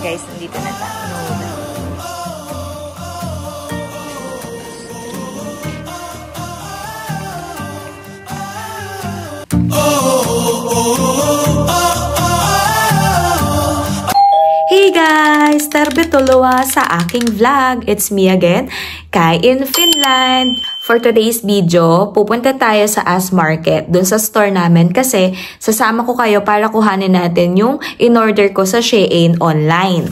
guys, nandito na tayo. Hey guys! Tervetuloa sa aking vlog. It's me again, Kai in Finland. For today's video, pupunta tayo sa ASMarket, dun sa store namin kasi sasama ko kayo para kuhanin natin yung in-order ko sa Shein online.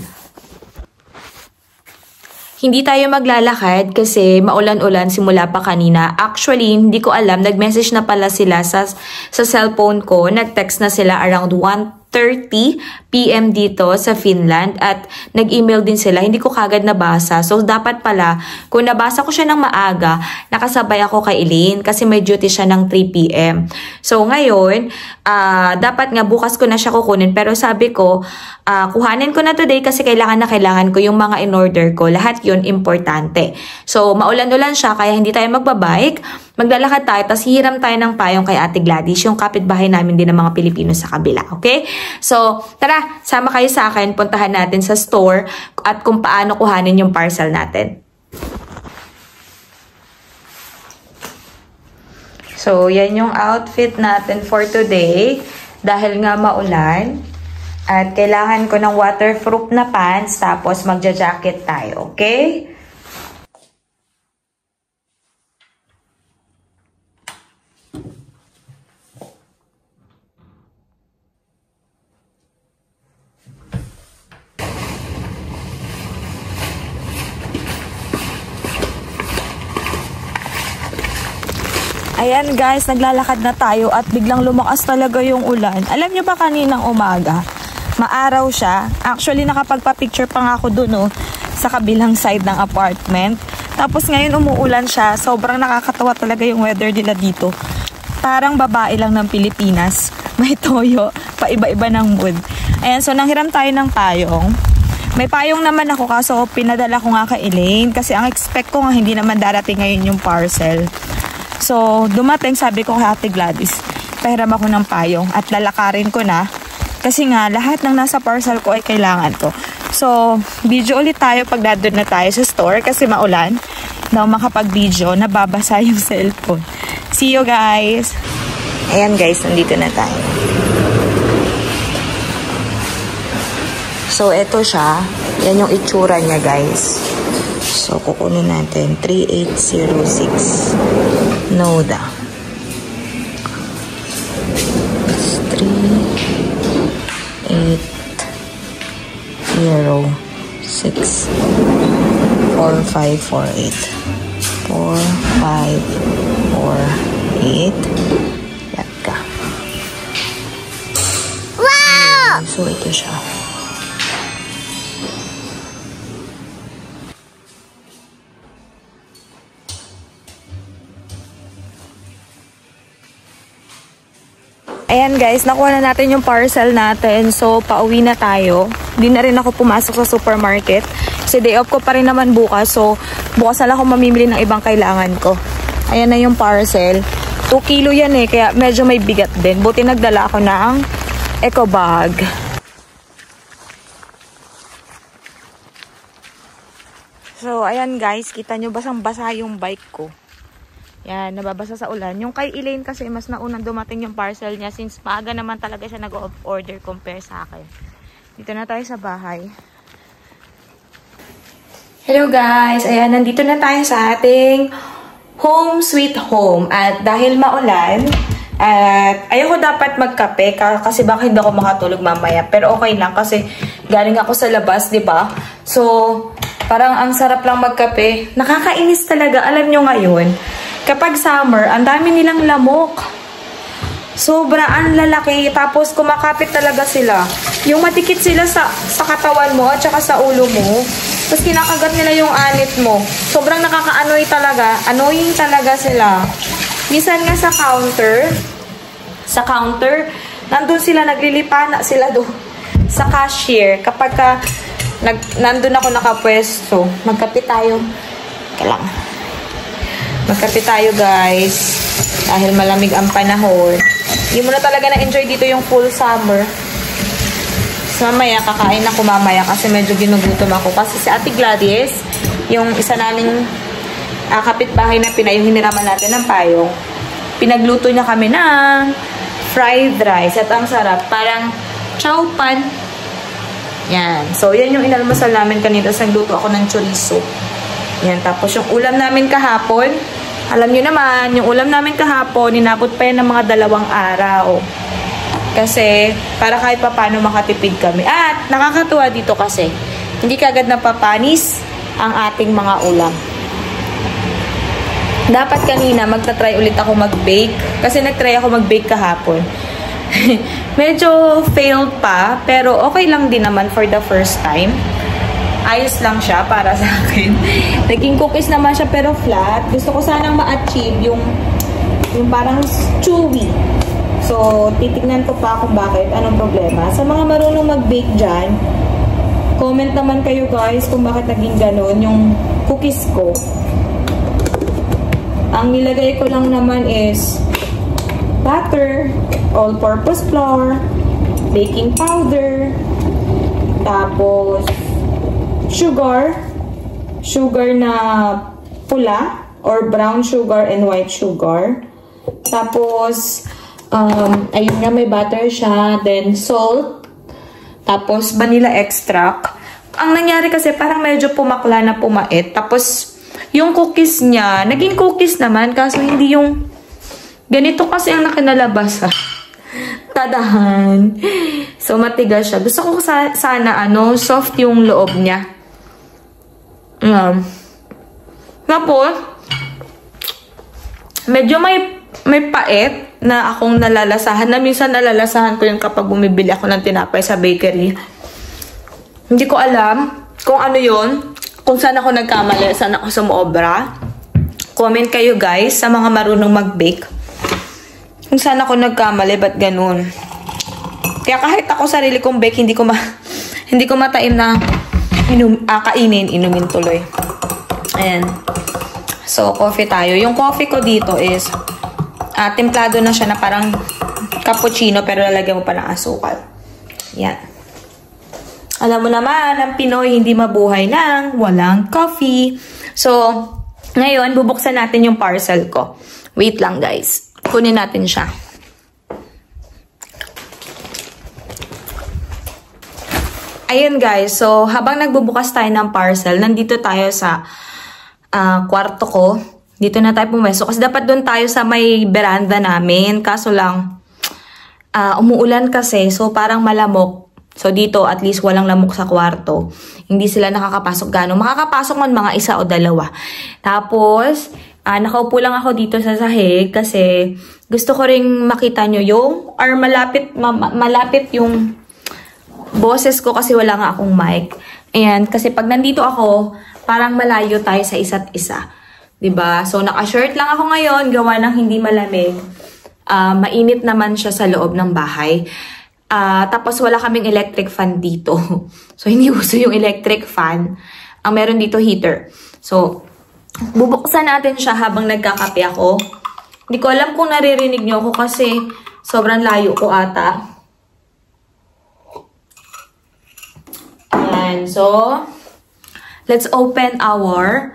Hindi tayo maglalakad kasi maulan-ulan simula pa kanina. Actually, hindi ko alam. Nag-message na pala sila sa cellphone ko. Nag-text na sila around 1:30 PM dito sa Finland at nag-email din sila. Hindi ko kagad nabasa. So, dapat pala, kung nabasa ko siya ng maaga, nakasabay ako kay Elaine kasi may duty siya ng 3 PM. So, ngayon, dapat nga bukas ko na siya kukunin. Pero sabi ko, kuhanin ko na today kasi kailangan ko yung mga in-order ko. Lahat yun importante. So, maulan-ulan siya kaya hindi tayo magbabike. Maglalakad tayo, tapos hihiram tayo ng payong kay Ate Gladys, yung kapitbahay namin din ng mga Pilipino sa kabila, okay? So, tara, sama kayo sa akin, puntahan natin sa store at kung paano kuhanin yung parcel natin. So, yan yung outfit natin for today. Dahil nga maulan, at kailangan ko ng waterproof na pants, tapos magja-jacket tayo, okay? Ayan guys, naglalakad na tayo at biglang lumakas talaga yung ulan. Alam nyo ba kaninang umaga, maaraw siya. Actually, nakapagpa-picture pa nga ako dun sa kabilang side ng apartment. Tapos ngayon umuulan siya. Sobrang nakakatawa talaga yung weather nila dito. Parang babae lang ng Pilipinas. May toyo, paiba-iba ng mood. Ayan, so nanghiram tayo ng payong. May payong naman ako kaso pinadala ko nga kay Elaine. Kasi ang expect ko nga hindi naman darating ngayon yung parcel. So, dumating, sabi ko kay Ate Gladys, pahiram ako ng payong at lalakarin ko na. Kasi nga, lahat ng nasa parcel ko ay kailangan ko. So, video ulit tayo pag dadun na tayo sa store kasi maulan. Daw makapag-video, nababasa yung cellphone. See you guys! Ayan guys, nandito na tayo. So, eto siya. Yan yung itsura niya guys. So, kukunin natin 3806 Noda. 3806 4548 4548. Yan ka. Wow! So, ito siya. Ayan guys, nakuha na natin yung parcel natin. So, pauwi na tayo. Hindi na rin ako pumasok sa supermarket. Kasi day off ko pa rin naman bukas. So, bukas na lang ako mamimili ng ibang kailangan ko. Ayan na yung parcel. 2 kilo yan kaya medyo may bigat din. Buti nagdala ako ng eco bag. So, ayan guys, kita nyo basang-basa yung bike ko. Yan, nababasa sa ulan. Yung kay Elaine kasi mas naunang dumating yung parcel niya since maaga naman talaga siya nag-order compare sa akin. Dito na tayo sa bahay. Hello guys! Ayan, nandito na tayo sa ating home sweet home. At dahil maulan, at ayoko dapat magkape kasi baka hindi ako makatulog mamaya. Pero okay lang kasi galing ako sa labas, di ba? So, parang ang sarap lang magkape. Nakakainis talaga. Alam nyo ngayon, kapag summer, ang dami nilang lamok. Sobra, ang lalaki. Tapos, kumakapit talaga sila. Yung matikit sila sa katawan mo at saka sa ulo mo. Tapos, kinakagat nila yung anit mo. Sobrang nakaka-annoy talaga. Annoying talaga sila. Minsan nga sa counter, nandun sila, naglilipana sila doon. Sa cashier. Kapag nandun ako nakapwesto, magkapit tayo. Kailangan. Magkape tayo guys. Dahil malamig ang panahon. Hindi mo na talaga na-enjoy dito yung full summer. So, mamaya, kakain ako mamaya kasi medyo ginugutom ako. Kasi si Ate Gladys, yung isa naming kapitbahay na Pinay, yung hiniraman natin ng payong, pinagluto niya kami ng fried rice. At ang sarap, parang chow pan. Yan. So, yan yung inalmasal namin kanina. Tapos nagluto ako ng chorizo. Yan. Tapos yung ulam namin kahapon, alam nyo naman, yung ulam namin kahapon, inabot pa yan ng mga 2 araw. Kasi, para kahit pa paano makatipid kami. At, nakakatuwa dito kasi, hindi kagad napapanis ang ating mga ulam. Dapat kanina, magta-try ulit ako mag-bake. Kasi nag-try ako mag-bake kahapon. Medyo failed pa, pero okay lang din naman for the first time. Ayos lang siya para sa akin. Naging cookies naman siya pero flat. Gusto ko sanang ma-achieve yung parang chewy. So, titignan ko pa kung bakit. Anong problema. Sa mga marunong mag-bake dyan, comment naman kayo guys kung bakit naging ganun yung cookies ko. Ang nilagay ko lang naman is butter, all-purpose flour, baking powder, tapos sugar na pula or brown sugar and white sugar. Tapos, ayun nga, may butter siya, then salt, tapos vanilla extract. Ang nangyari kasi parang medyo pumakla na pumait. Tapos, yung cookies niya, naging cookies naman, kaso hindi yung ganito kasi ang nakinalabas. Tadahan. So, matigas siya. Gusto ko sana, soft yung loob niya. Tapos, medyo may pait na akong nalalasahan. Na minsan nalalasahan ko yung kapag bumibili ako ng tinapay sa bakery. Hindi ko alam kung ano yun. Kung saan ako nagkamali, saan ako sumobra. Comment kayo guys sa mga marunong mag-bake. Kung saan ako nagkamali, ba't ganun? Kaya kahit ako sarili kong bake, hindi ko mataim na inumin tuloy. Ayan. So, coffee tayo. Yung coffee ko dito is templado na siya na parang cappuccino pero lalagyan mo pa ng asukal. Yan. Alam mo naman, ang Pinoy hindi mabuhay ng walang coffee. So, ngayon, bubuksan natin yung parcel ko. Wait lang, guys. Kunin natin siya. Ayun, guys. So, habang nagbubukas tayo ng parcel, nandito tayo sa kwarto ko. Dito na tayo pumeso. Kasi dapat doon tayo sa may veranda namin. Kaso lang, umuulan kasi. So, parang malamok. So, dito, at least walang lamok sa kwarto. Hindi sila nakakapasok gano'n. Makakapasok man mga 1 o 2. Tapos, nakaupo lang ako dito sa sahig kasi gusto ko ring makita nyo yung, or malapit yung boses ko kasi wala nga akong mic. Ayan, kasi pag nandito ako, parang malayo tayo sa isa't isa. 'Di ba? So, naka-shirt lang ako ngayon, gawa ng hindi malamig. Mainit naman siya sa loob ng bahay. Tapos wala kaming electric fan dito. So, hindi uso yung electric fan. Ang meron dito heater. So, bubuksan natin siya habang nagkakape ako. Hindi ko alam kung naririnig nyo ako kasi sobrang layo ko ata. Ayan. So, let's open our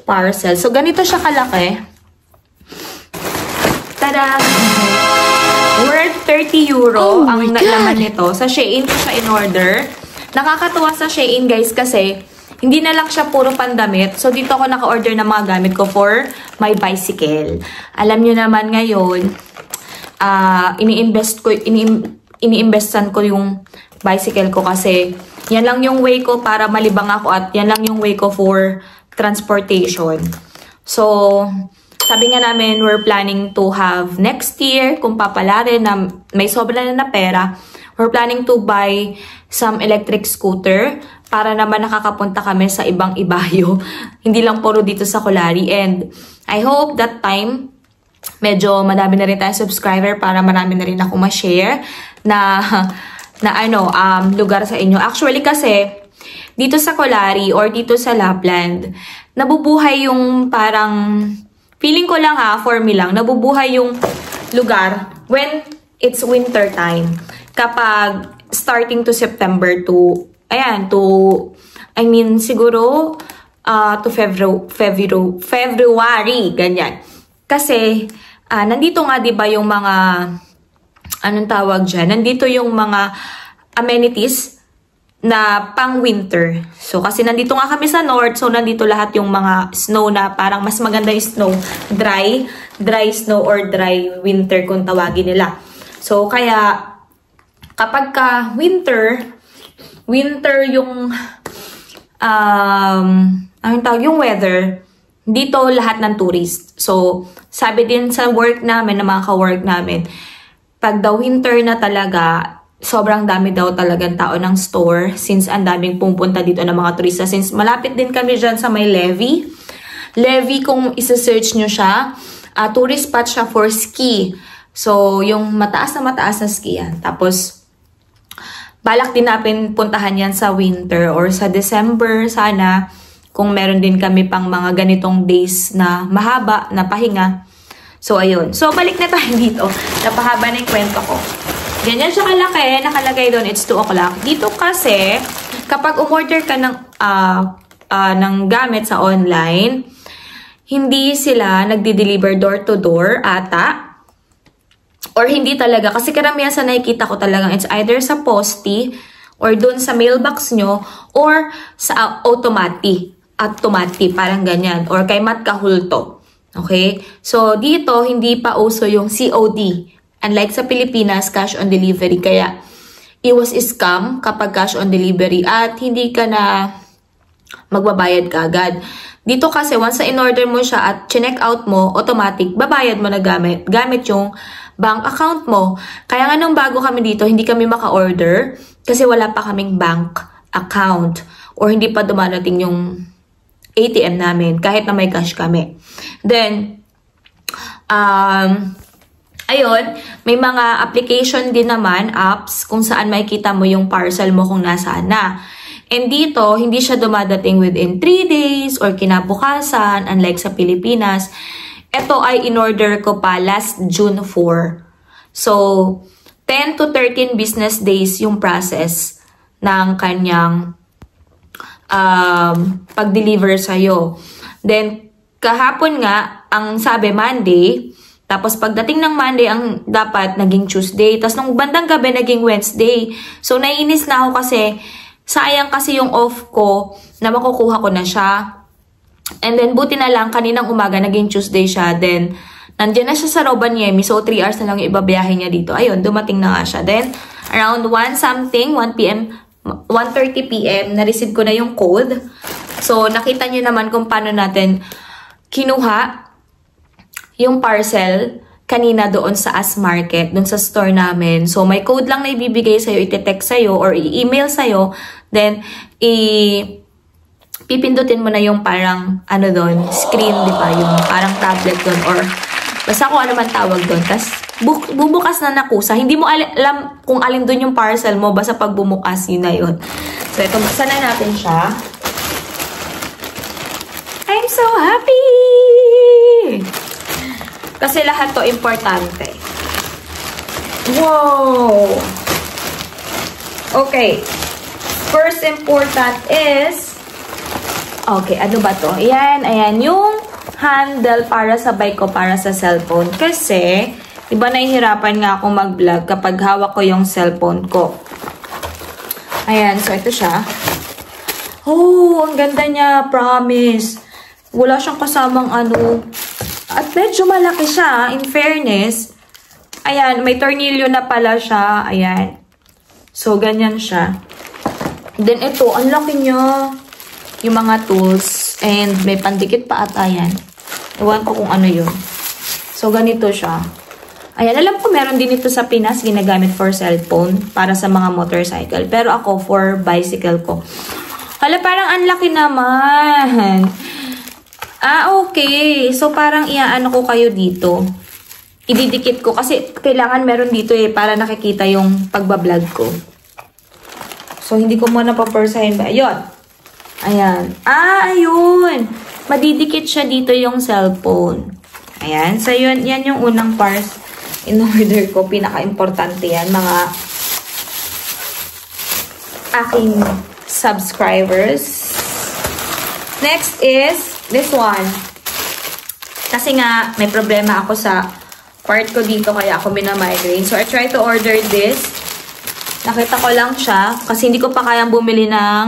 parcel. So, ganito siya kalaki. Tada! Worth 30 euro ang laman nito. Sa Shein ko siya in-order. Nakakatuwa sa Shein, guys, kasi hindi na lang siya puro pandamit. So, dito ako naka-order ng mga gamit ko for my bicycle. Alam nyo naman ngayon, ini-investan ko yung bicycle ko kasi yan lang yung way ko para malibang ako at yan lang yung way ko for transportation. So, sabi nga namin, we're planning to have next year, kung papalarin na may sobra na pera, we're planning to buy some electric scooter para naman nakakapunta kami sa ibang ibayo. Hindi lang puro dito sa Kolari. And I hope that time, medyo madami na rin tayong subscriber para marami na rin ako ma-share na lugar sa inyo. Actually kasi, dito sa Kolari or dito sa Lapland, nabubuhay yung parang, feeling ko lang for me lang, nabubuhay yung lugar when it's winter time. kapag starting to September to, ayan, siguro, to February, ganyan. Kasi, nandito nga, di ba, yung mga, anong tawag dyan? Nandito yung mga amenities na pang-winter. So, kasi nandito nga kami sa north, so nandito lahat yung mga snow na parang mas maganda yung snow. Dry snow or dry winter kung tawagin nila. So, kaya, kapag ka winter yung, anong tawag, yung weather, dito lahat ng tourist. So, sabi din sa work namin, na mga ka-work namin, pag daw winter na talaga, sobrang dami daw talagang tao ng store since ang daming pumunta dito ng mga turista. Since malapit din kami dyan sa may levee. Levee, kung isa-search nyo siya, tourist spot siya for ski. So, yung mataas na ski yan. Tapos, balak din natin puntahan yan sa winter or sa December sana. Kung meron din kami pang mga ganitong days na mahaba, na pahinga. So, ayun. So, balik na tayo dito. Napahaba na yung kwento ko. Ganyan siya kalaki, nakalagay doon, it's 2 o'clock. Dito kasi, kapag umorder ka ng gamit sa online, hindi sila nagdi-deliver door-to-door ata. Or hindi talaga. Kasi karamihan sa nakikita ko talagang it's either sa Posty, or doon sa mailbox nyo, or sa automatic, parang ganyan. Or kay Mat Kahulto. Okay? So, dito, hindi pa uso yung COD. Unlike sa Pilipinas, cash on delivery. Kaya, iwas scam kapag cash on delivery at hindi ka na magbabayad ka agad. Dito kasi, once na in-order mo siya at check out mo, automatic, babayad mo na gamit yung bank account mo. Kaya nga nung bago kami dito, hindi kami maka-order kasi wala pa kaming bank account or hindi pa dumarating yung ATM namin kahit na may cash kami. Then, ayun, may mga application din naman, apps, kung saan makikita mo yung parcel mo kung nasaan na. And dito, hindi siya dumadating within 3 days or kinabukasan, unlike sa Pilipinas. Ito ay in-order ko pa last June 4. So, 10 to 13 business days yung process ng kanyang pag-deliver sa'yo. Then, kahapon nga, ang sabi Monday, tapos pagdating ng Monday, ang dapat naging Tuesday. Tapos nung bandang gabi, naging Wednesday. So, naiinis na ako kasi, sayang kasi yung off ko na makukuha ko na siya. And then, buti na lang, kaninang umaga, naging Tuesday siya. Then, nandiyan na siya sa Rovaniemi. So, 3 hours na lang yung ibabiyahe niya dito. Ayun, dumating na nga siya. Then, around 1 p.m., 1:30 p.m., na-receive ko na yung code. So, nakita niyo naman kung paano natin kinuha yung parcel kanina doon sa As Market, doon sa store namin. So, may code lang na ibibigay sa'yo, iti-text sa'yo, or i-email sa'yo. Then, pipindutin mo na yung parang, ano doon, screen, di ba? Yung parang tablet doon, or basta kung ano man tawag doon. Tapos, bubukas na nakusa. Hindi mo alam kung alin doon yung parcel mo, basta pag bumukas, yun na yun. So, ito, buksan na natin siya. I'm so happy! Kasi lahat to importante. Wow! Okay. First important is, okay, ano ba to? Ayan, yung handle para sa bike ko, para sa cellphone. Kasi, diba nahihirapan nga akong mag-vlog kapag hawak ko yung cellphone ko. Ayan, so ito siya. Oh, ang ganda niya, promise. Wala siyang kasamang ano. At medyo malaki siya, in fairness. Ayan, may tornilyo na pala siya. Ayan. So, ganyan siya. Then, ito, ang laki niya. Yung mga tools. And may pandikit pa at ayan. Iwan ko kung ano yun. So, ganito siya. Ayan, alam ko meron din ito sa Pinas. Ginagamit for cellphone. Para sa mga motorcycle. Pero ako, for bicycle ko. Hala, parang ang laki naman. Okay. So, parang iaano ko kayo dito. Ididikit ko. Kasi kailangan meron dito para nakikita yung pagbablog ko. So, hindi ko muna papersahin ba? Ayun. Ayan. Ayun. Madidikit siya dito yung cellphone. Ayan. So, yan yung unang parts in order ko. Pinaka-importante yan. Mga aking subscribers. Next is this one. Kasi nga, may problema ako sa part ko dito, kaya ako minamigraine. So, I try to order this. Nakita ko lang siya, kasi hindi ko pa kayang bumili ng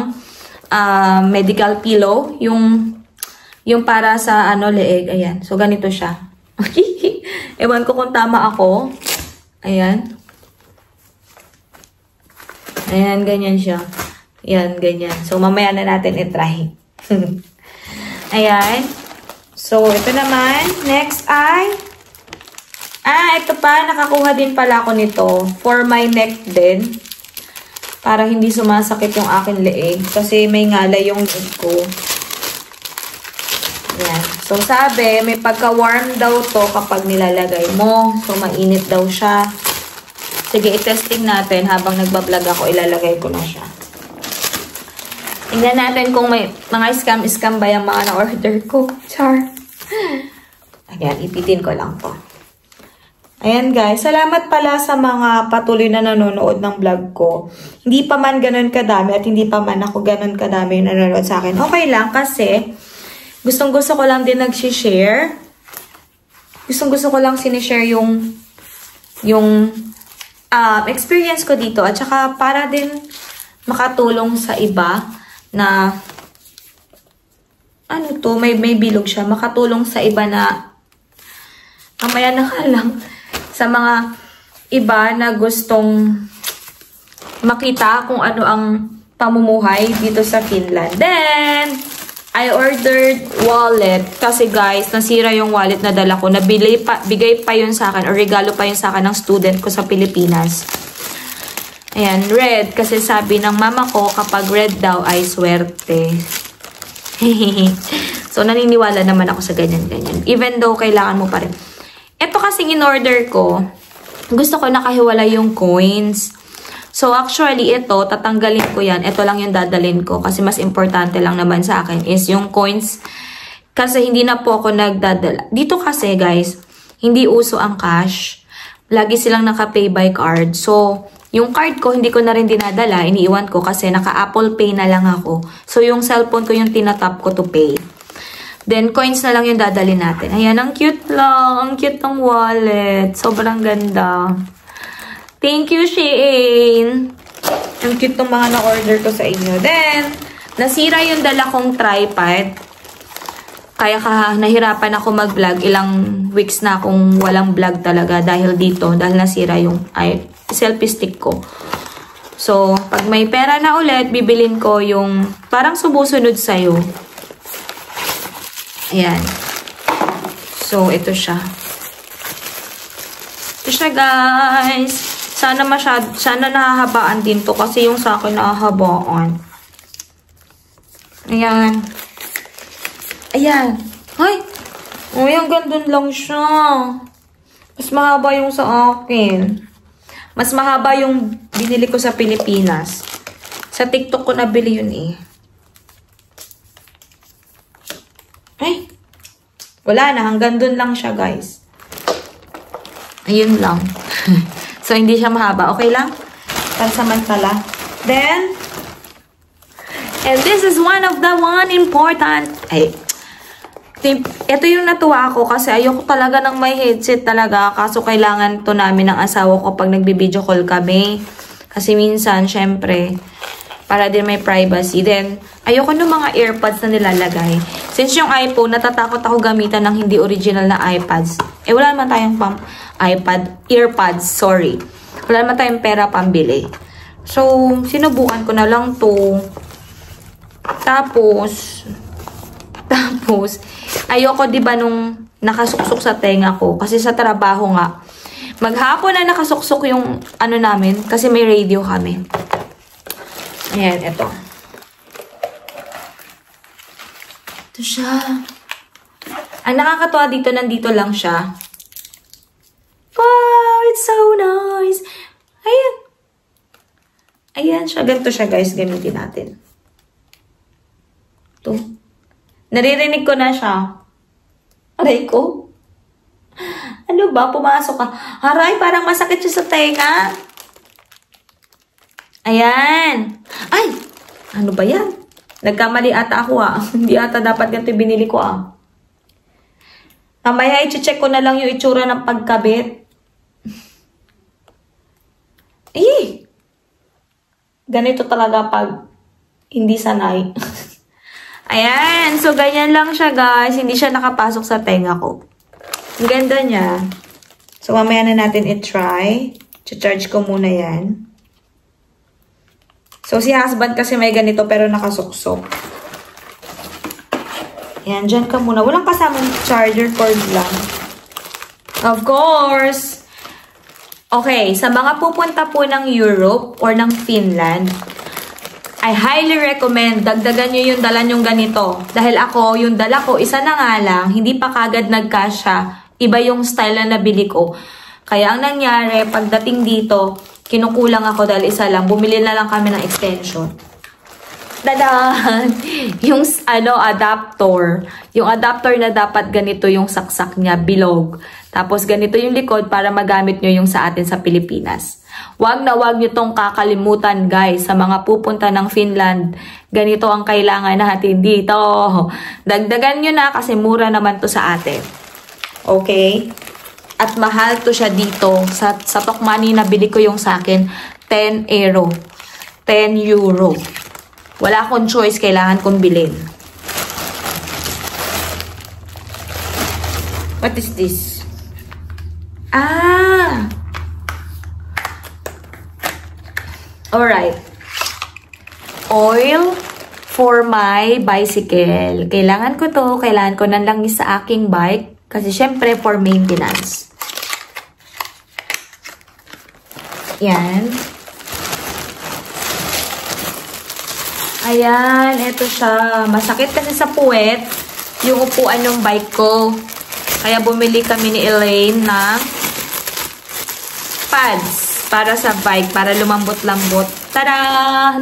medical pillow. Yung para sa, leeg. Ayan. So, ganito siya. Ewan ko kung tama ako. Ayan. Ayan, ganyan siya. Ayan, ganyan. So, mamaya na natin i-try. Ayan. So, ito naman. Next ay... ito pa. Nakakuha din pala ako nito. For my neck din. Para hindi sumasakit yung akin leeg. Kasi may ngalay yung leeg ko. Ayan. So, sabi, may pagka-warm daw to kapag nilalagay mo. So, mainit daw siya. Sige, i-testing natin. Habang nagbablog ako, ilalagay ko na siya. Tingnan natin kung may mga scam ba yung mga na-order ko. Char. Ayan, ipitin ko lang po. Ayan guys, salamat pala sa mga patuloy na nanonood ng vlog ko. Hindi pa man ganun kadami at hindi pa man ako ganun kadami yung nanonood sa akin. Okay lang kasi gustong-gusto ko lang din nag-share. Gustong-gusto ko lang sinishare yung experience ko dito at saka para din makatulong sa iba na may bilog siya. Makatulong sa iba na mamaya na ka lang sa mga iba na gustong makita kung ano ang pamumuhay dito sa Finland. Then, I ordered wallet kasi guys, nasira yung wallet na dala ko. Bigay pa yun sa akin or regalo pa yun sa akin ng student ko sa Pilipinas. Ayan, red. Kasi sabi ng mama ko, kapag red daw ay swerte. So, naniniwala naman ako sa ganyan-ganyan. Even though, kailangan mo pa rin. Ito kasing in-order ko, gusto ko nakahiwala yung coins. So, actually, ito, tatanggalin ko yan. Ito lang yung dadalhin ko. Kasi mas importante lang naman sa akin is yung coins. Kasi hindi na po ako nagdadala. Dito kasi, guys, hindi uso ang cash. Lagi silang naka-pay by card. So, yung card ko, hindi ko na rin dinadala. Iniiwan ko kasi naka-Apple Pay na lang ako. So, yung cellphone ko yung tinatap ko to pay. Then, coins na lang yung dadalhin natin. Ayan, ang cute lang. Ang cute ng wallet. Sobrang ganda. Thank you, Shein. Ang cute ng mga na-order ko sa inyo. Then, nasira yung dala kong tripod. Kaya nahirapan ako mag-vlog. Ilang weeks na akong walang vlog talaga dahil dito. Dahil nasira yung selfie stick ko. So, pag may pera na ulit, bibilin ko yung parang sumusunod sa'yo. Ayan. So, ito siya. Ito siya, guys. Sana nahahabaan din to kasi yung sa akin nahahabaan. Ayan. Ayan. Ay! Uy, ang gandun lang siya. Mas mahaba yung sa akin. Mas mahaba yung binili ko sa Pilipinas. Sa TikTok ko nabili yun eh. Ay! Wala na. Hanggang dun lang siya, guys. Ayun lang. So, hindi siya mahaba. Okay lang? Pansamantala. Then, and this is one of the important... Ay, ito yung natuwa ako kasi ayoko talaga ng may headset talaga. Kaso kailangan to namin ng asawa ko pag nagbi-video call kami. Kasi minsan, syempre, para din may privacy. Then, ayoko ng mga earpods na nilalagay. Since yung iPhone, natatakot ako gamitan ng hindi original na iPads. Wala naman tayong earpods, sorry. Wala naman tayong pera pambili. So, sinubukan ko na lang to. Tapos, ayoko diba nung nakasuksok sa tenga ko. Kasi sa trabaho nga, maghapon na nakasuksok yung ano namin. Kasi may radio kami. Ayan, ito. Ito siya. Ang nakakatuwa dito, nandito lang siya. Wow, it's so nice. Ayan. Ayan siya. Ganito siya, guys. Gamitin natin. Ito. Naririnig ko na siya. Aray ko. Ano ba? Pumasok ka. Aray, parang masakit siya sa tenga. Ayan. Ay! Ano ba yan? Nagkamali ata ako Hindi ata dapat ganito binili ko Mamaya i-check ko na lang yung itsura ng pagkabit. Ganito talaga pag hindi sanay. Ayan. So, ganyan lang siya, guys. Hindi siya nakapasok sa tenga ko. Ang ganda niya. So, mamaya na natin i-try. Charge ko muna yan. So, si husband kasi may ganito pero nakasuksok. Ayan, dyan ka muna. Walang kasamang charger cord lang. Of course! Okay, sa mga pupunta po ng Europe or ng Finland, I highly recommend dagdagan nyo yung dala nyong ganito. Dahil ako, yung dala ko, isa na nga lang, hindi pa kagad nagkasya. Iba yung style na nabili ko. Kaya ang nangyari, pagdating dito, kinukulang ako dahil isa lang. Bumili na lang kami ng extension. Tada! Yung adapter. Yung adapter na dapat ganito yung saksak niya, bilog. Tapos ganito yung likod para magamit nyo yung sa atin sa Pilipinas. Wag na wag nyo tong kakalimutan, guys. Sa mga pupunta ng Finland, ganito ang kailangan natin dito. Dagdagan nyo na kasi mura naman to sa atin. Okay? At mahal to siya dito. Sa Tokmani na bili ko yung sa akin, 10 euro. 10 euro. Wala akong choice, kailangan kong bilhin. What is this? Alright. Oil for my bicycle. Kailangan ko to. Kailangan ko na lang sa aking bike. Kasi syempre for maintenance. Yan. Ayan, ito siya. Masakit kasi sa puwet yung upuan ng bike ko. Kaya bumili kami ni Elaine ng pads para sa bike, para lumambot-lambot. Tada!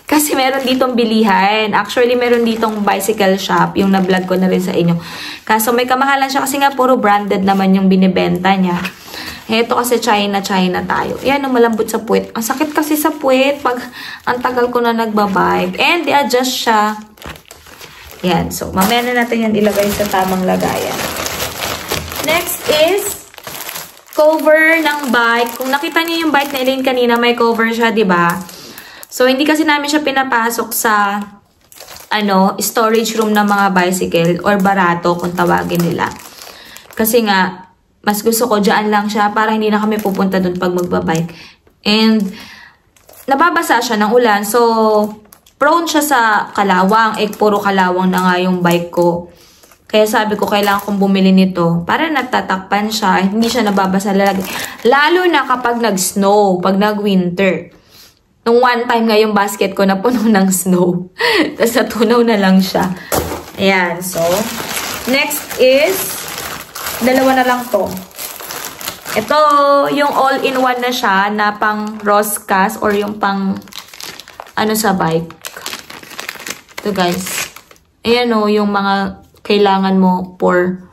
Kasi meron ditong bilihan. Actually, meron ditong bicycle shop, yung na-vlog ko na rin sa inyo. Kaso may kamahalan siya kasi nga puro branded naman yung binibenta niya. Ito kasi China tayo. Ayan, malambot sa puwet. Ang sakit kasi sa puwet pag ang tagal ko na nagbabike. And i-adjust siya. Yan. So, mamaya na natin yan ilagay sa tamang lagayan. Next is cover ng bike. Kung nakita niyo yung bike na Elaine kanina, may cover siya, diba? So, hindi kasi namin siya pinapasok sa storage room ng mga bicycle or barato kung tawagin nila. Kasi nga, mas gusto ko dyan lang siya para hindi na kami pupunta dun pag magbabike. And, nababasa siya ng ulan. So, prone siya sa kalawang. Puro kalawang na nga yung bike ko. Kaya sabi ko, kailangan kong bumili nito. Para natatakpan siya. Hindi siya nababasa lagi. Lalo na kapag nag-snow. Pag nag-winter. Nung one time nga yung basket ko na puno ng snow. Tapos natunaw na lang siya. Ayan. So, next is dalawa na lang to. Ito, yung all-in-one na siya na pang Roscas or yung pang sa bike. Ito guys. Ayan yung mga kailangan mo for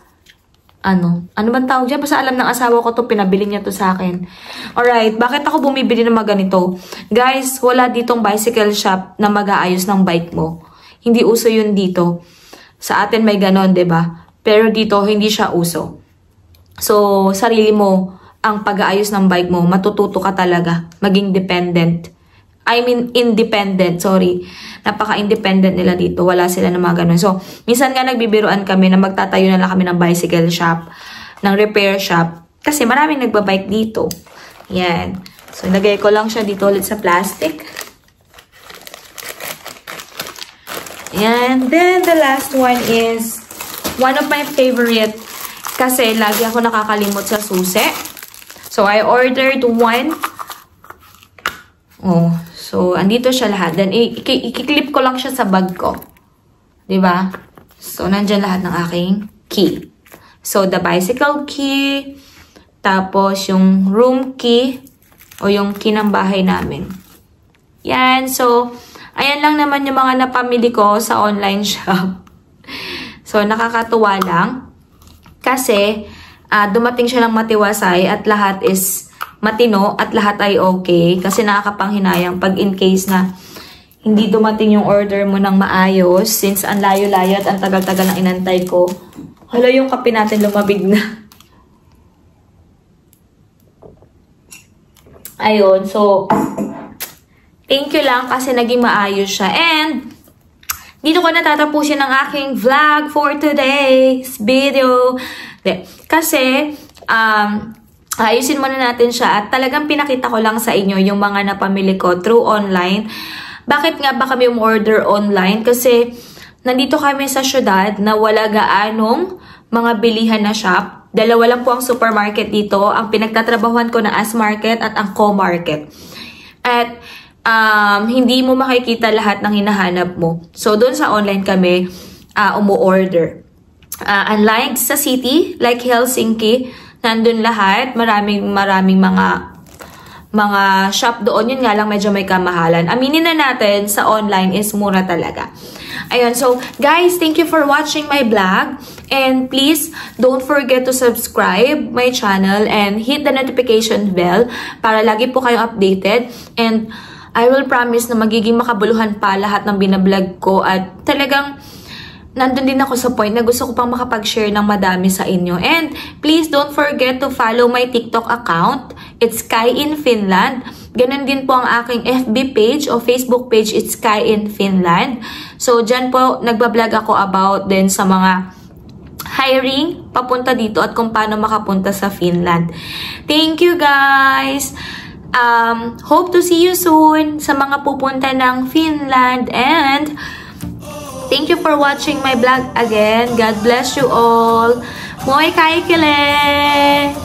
ano bang tawag dyan? Basta alam ng asawa ko to, pinabili niya to sa akin. Alright, bakit ako bumibili ng mga ganito? Guys, wala ditong bicycle shop na mag-aayos ng bike mo. Hindi uso yun dito. Sa atin may ganon, 'di ba? Pero dito, hindi siya uso. So, sarili mo ang pag-aayos ng bike mo. Matututo ka talaga. Maging dependent. I mean, independent. Sorry. Napaka-independent nila dito. Wala sila na mga ganun. So, minsan nga nagbibiruan kami na magtatayo na lang kami ng bicycle shop, ng repair shop. Kasi maraming nagbabike dito. Yan. So, lagay ko lang siya dito ulit sa plastic. And then, the last one is one of my favorite kasi lagi ako nakakalimot sa susi. So, I ordered one. Oh, so, andito siya lahat. Then, i-clip ko lang siya sa bag ko. Diba? So, nandyan lahat ng aking key. So, the bicycle key. Tapos, yung room key. O yung key ng bahay namin. Yan. So, ayan lang naman yung mga napamili ko sa online shop. So, nakakatuwa lang. Kasi, dumating siya ng matiwasay at lahat is matino at lahat ay okay. Kasi nakakapanghinayang pag in case na hindi dumating yung order mo ng maayos since ang layo-layo at ang tagal-tagal ng inantay ko. Hala, yung kape natin lumabig na. Ayun, so, thank you lang kasi naging maayos siya. And, dito ko natatapusin ang aking vlog for today's video. Kasi, ayusin muna natin siya at talagang pinakita ko lang sa inyo yung mga napamili ko through online. Bakit nga ba kami umorder online? Kasi nandito kami sa syudad na wala gaanong mga bilihan na shop. Dalawa lang po ang supermarket dito. Ang pinagtatrabahuan ko na As-Market at ang Co-Market. At hindi mo makikita lahat ng hinahanap mo. So doon sa online kami umu-order. Unlike sa city, like Helsinki, nandun lahat. Maraming mga shop doon. Yun nga lang medyo may kamahalan. Aminin na natin, sa online is mura talaga. Ayun, so guys, thank you for watching my vlog. And please, don't forget to subscribe my channel and hit the notification bell para lagi po kayong updated. And I will promise na magiging makabuluhan pa lahat ng binablog ko. At talagang nandun din ako sa point na gusto ko pang makapag-share ng madami sa inyo. And please don't forget to follow my TikTok account. It's Sky in Finland. Ganun din po ang aking FB page o Facebook page. It's Sky in Finland. So, dyan po nagbablog ako about din sa mga hiring papunta dito at kung paano makapunta sa Finland. Thank you guys! Hope to see you soon sa mga pupunta ng Finland. And thank you for watching my vlog again. God bless you all. Moi kaikille!